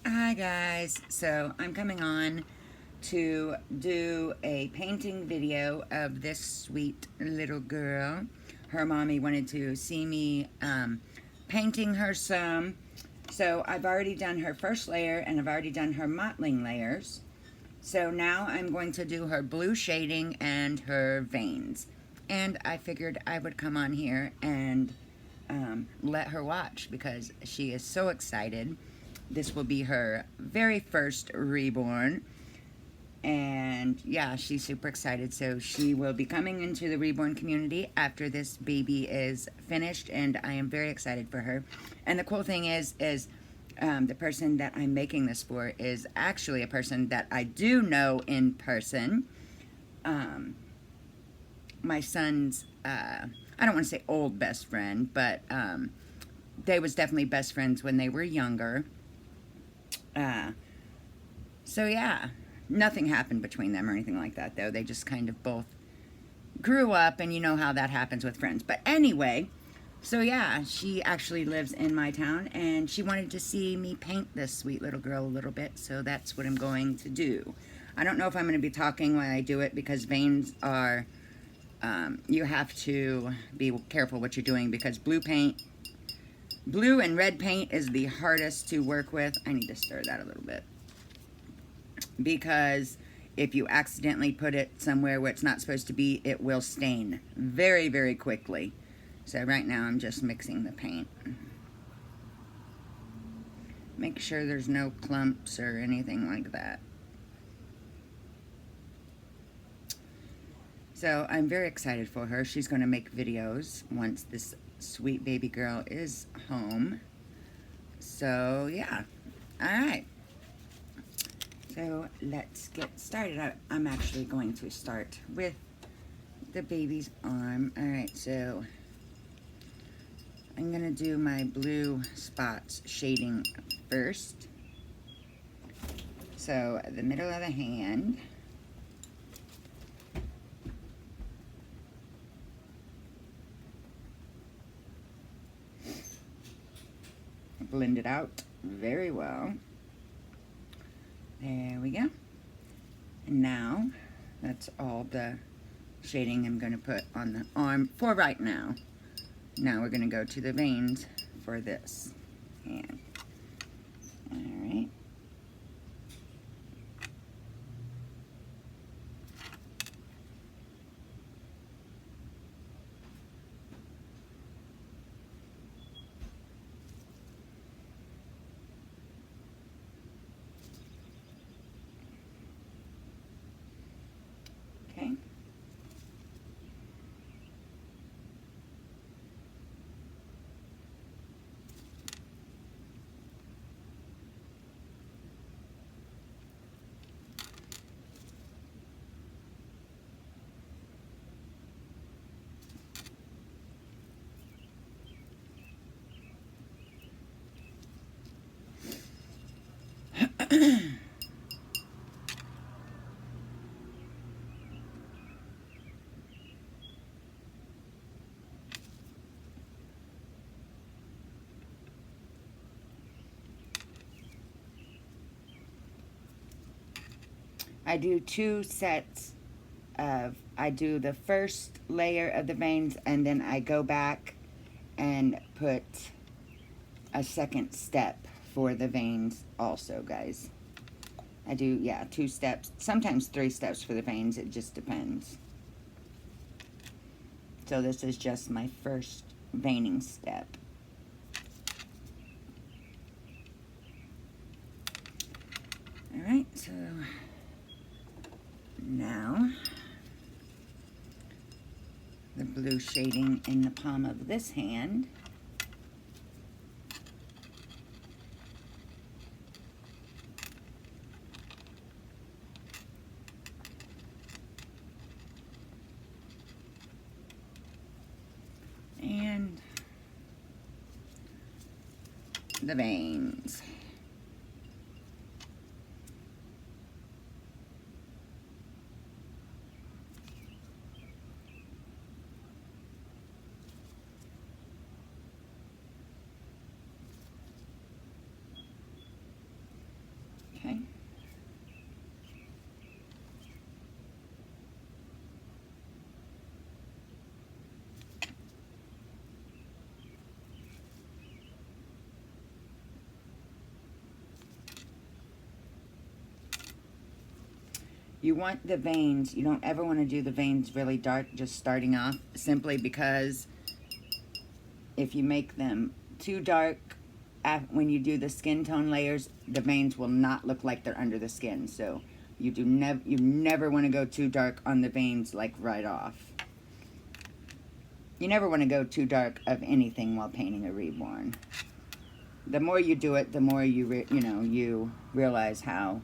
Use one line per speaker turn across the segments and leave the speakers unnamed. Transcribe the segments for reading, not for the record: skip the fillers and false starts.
Hi guys, so I'm coming on to do a painting video of this sweet little girl. Her mommy wanted to see me painting her some. So I've already done her first layer and I've already done her mottling layers. So now I'm going to do her blue shading and her veins. And I figured I would come on here and let her watch because she is so excited. This will be her very first Reborn. And yeah, she's super excited. So she will be coming into the Reborn community after this baby is finished. And I am very excited for her. And the cool thing is the person that I'm making this for is actually a person that I do know in person. My son's, I don't want to say old best friend, but they was definitely best friends when they were younger. So yeah, nothing happened between them or anything like that, though. They just kind of both grew up, and you know how that happens with friends. But anyway, so yeah, she actually lives in my town, and she wanted to see me paint this sweet little girl a little bit, so that's what I'm going to do. I don't know if I'm going to be talking while I do it, because veins are, you have to be careful what you're doing, because blue and red paint is the hardest to work with. I need to stir that a little bit, because if you accidentally put it somewhere where it's not supposed to be, it will stain very, very quickly. So right now I'm just mixing the paint. Make sure there's no clumps or anything like that. So I'm very excited for her. She's going to make videos once this sweet baby girl is home. So yeah, all right. So let's get started. I'm actually going to start with the baby's arm. All right, so I'm gonna do my blue spots shading first. So the middle of the hand. Blend it out very well. There we go. And now, that's all the shading I'm going to put on the arm for right now. Now we're going to go to the veins for this hand. All right. Okay. I do two sets of, I do the first layer of the veins, and then I go back and put a second step for the veins also, guys. I do, yeah, 2 steps, sometimes 3 steps for the veins, it just depends. So this is just my first veining step. Alright, so now the blue shading in the palm of this hand. And the veins. You want the veins, you don't ever want to do the veins really dark just starting off, simply because if you make them too dark when you do the skin tone layers, the veins will not look like they're under the skin. So you never want to go too dark on the veins, like right off. You never want to go too dark of anything while painting a Reborn. The more you do it, the more you realize how,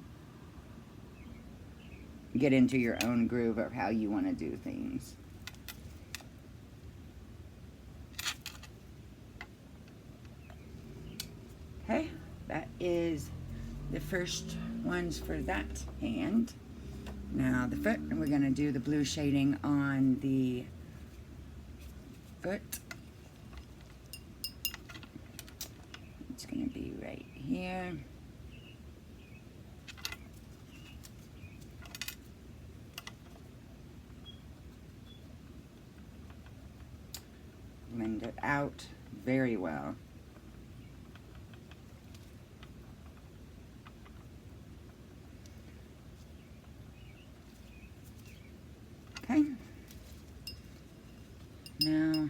get into your own groove of how you want to do things. Okay, that is the first ones for that hand. Now the foot, and we're going to do the blue shading on the foot. It's going to be right here. Blend it out very well. Okay. Now,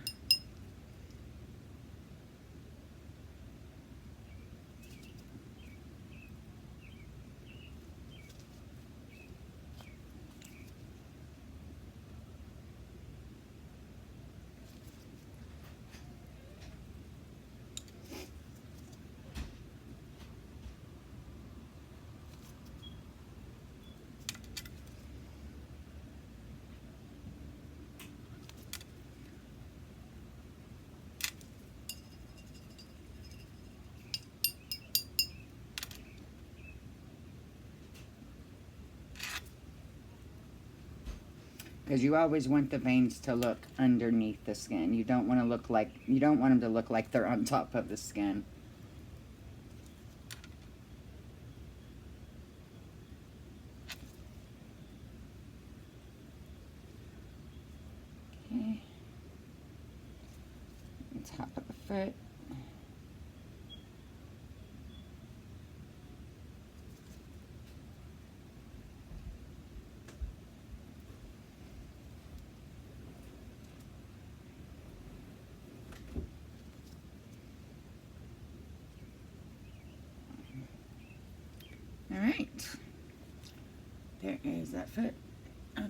because you always want the veins to look underneath the skin. You don't want to look like, you don't want them to look like they're on top of the skin. Okay. The top of the foot. All right, there is that foot. Okay,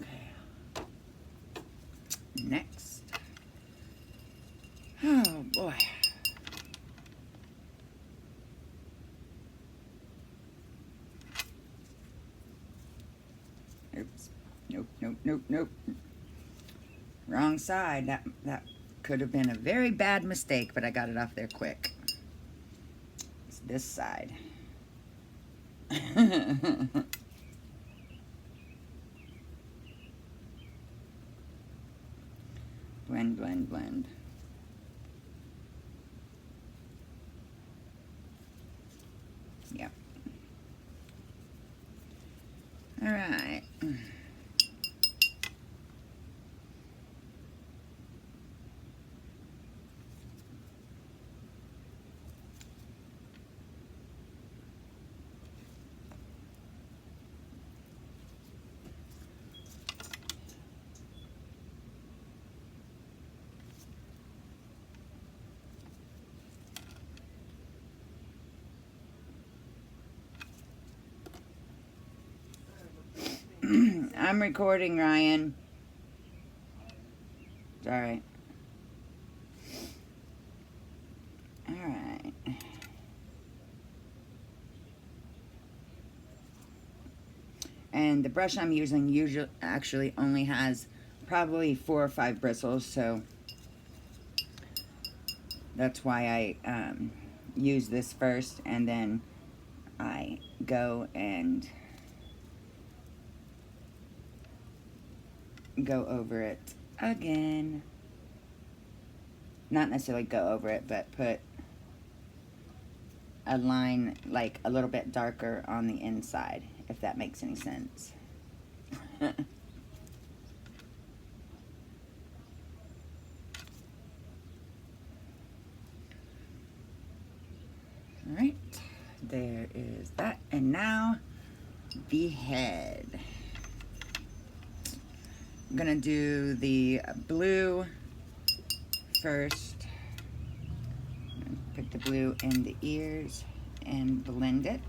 next. Oh boy. Oops. Nope, nope, nope, nope. Wrong side. That could have been a very bad mistake, but I got it off there quick. It's this side. Blend, blend, blend. Yep. All right. I'm recording, Ryan. It's all right. All right. And the brush I'm using actually only has probably 4 or 5 bristles, so that's why I use this first, and then I go and go over it again. Not necessarily go over it, but put a line like a little bit darker on the inside, if that makes any sense. Alright, there is that. And now the head. I'm gonna do the blue first. Put the blue in the ears and blend it.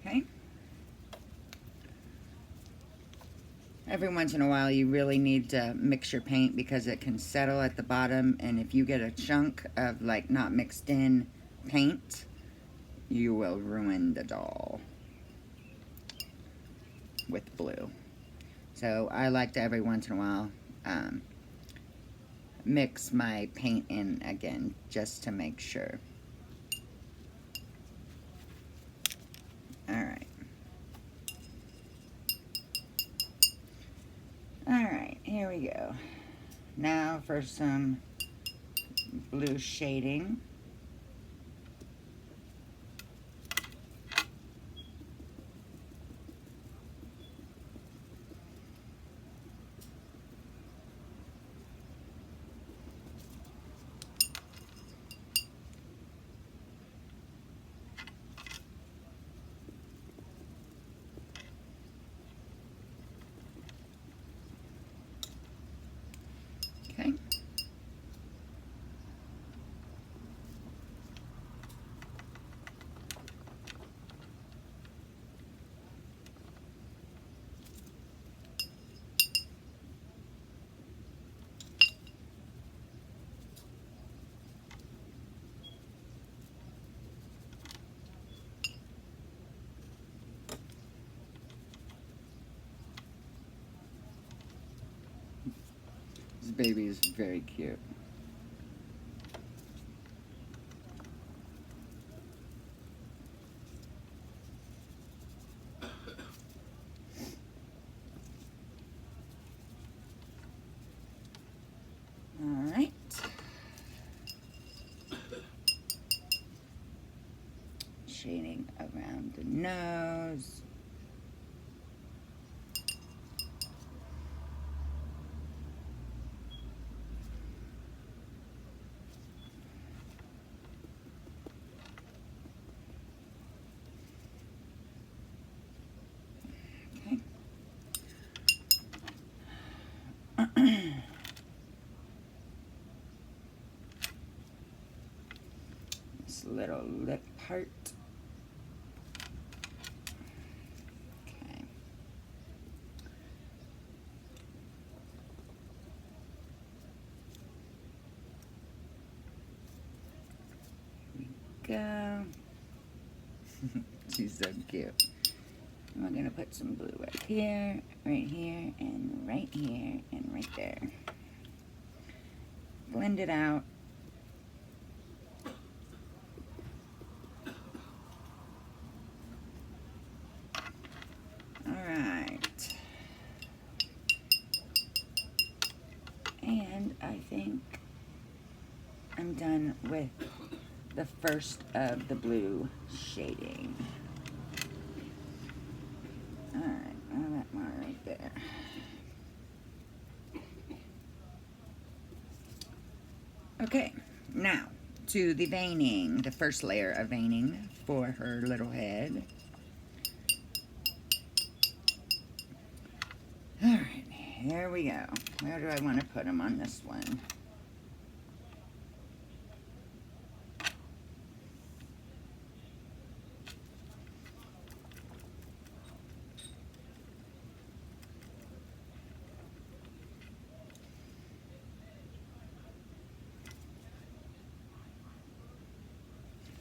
Okay. Every once in a while you really need to mix your paint because it can settle at the bottom, and if you get a chunk of like not mixed in paint, you will ruin the doll with blue. So I like to every once in a while mix my paint in again just to make sure. Alright. Alright, here we go. Now for some blue shading. Okay. This baby is very cute. Alright. Shading around the nose. This little lip part. Okay. Here we go. She's so cute. And we're gonna put some blue right here, and right here, and right there. Blend it out. Alright. And I think I'm done with the first of the blue shading. Alright, I'll that one right there. Okay, now to the veining, the first layer of veining for her little head. Alright, here we go. Where do I want to put them on this one?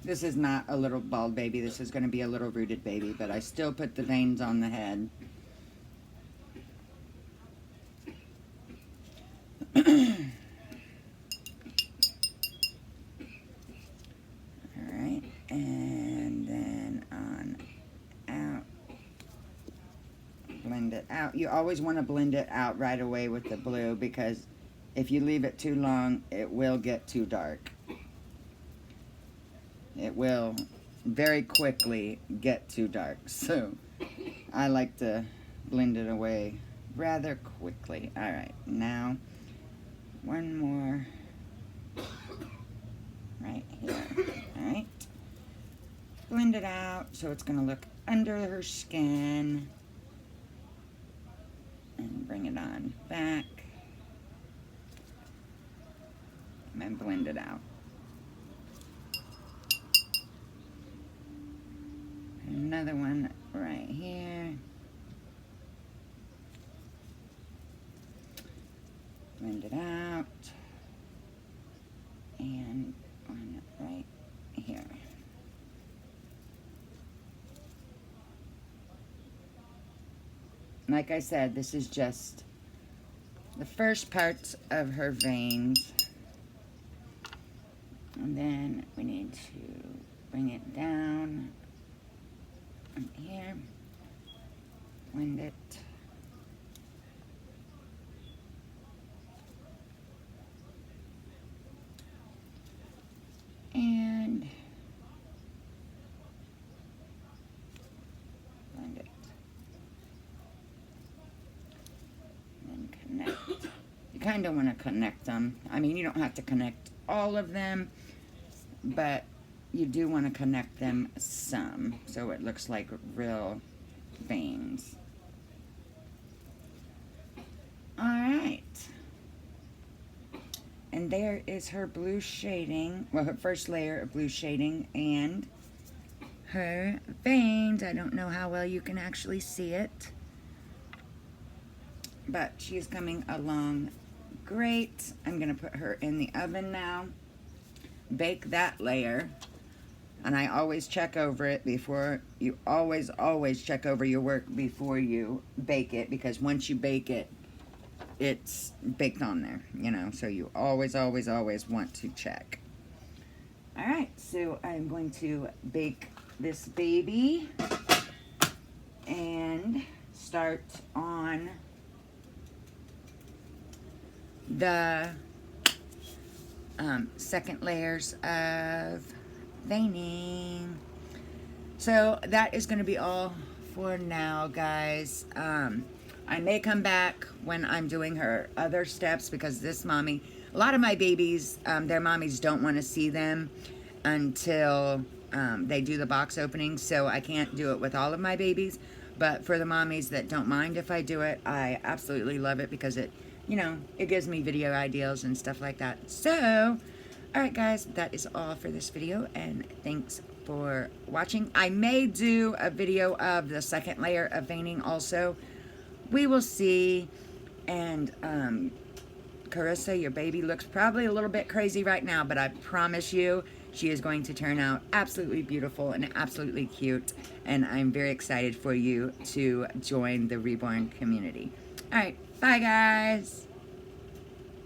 This is not a little bald baby. This is going to be a little rooted baby, but I still put the veins on the head. Alright, and then on out. Blend it out. You always want to blend it out right away with the blue, because if you leave it too long, it will get too dark. It will very quickly get too dark. So I like to blend it away rather quickly. All right, now one more right here. All right, blend it out so it's going to look under her skin, and bring it on back and blend it out. Another one right here. Blend it out. And one right here. Like I said, this is just the first parts of her veins. And then we need to bring it down here. Blend it. And blend it. And then connect. You kind of want to connect them. I mean, you don't have to connect all of them, but you do want to connect them some so it looks like real veins. All right. And there is her blue shading, well, her first layer of blue shading and her veins. I don't know how well you can actually see it, but she's coming along great. I'm gonna put her in the oven now, bake that layer, and I always check over it before, you always check over your work before you bake it, because once you bake it, it's baked on there, you know, so you always want to check. All right, so I'm going to bake this baby and start on the second layers of veining. So that is going to be all for now, guys. I may come back when I'm doing her other steps, because this mommy, a lot of my babies, their mommies don't want to see them until they do the box opening, so I can't do it with all of my babies. But for the mommies that don't mind if I do it, I absolutely love it, because it, you know, it gives me video ideas and stuff like that. So, alright guys, that is all for this video, and thanks for watching. I may do a video of the second layer of veining also. We will see. And Karysa, your baby looks probably a little bit crazy right now, but I promise you she is going to turn out absolutely beautiful and absolutely cute, and I'm very excited for you to join the Reborn community. All right, bye guys.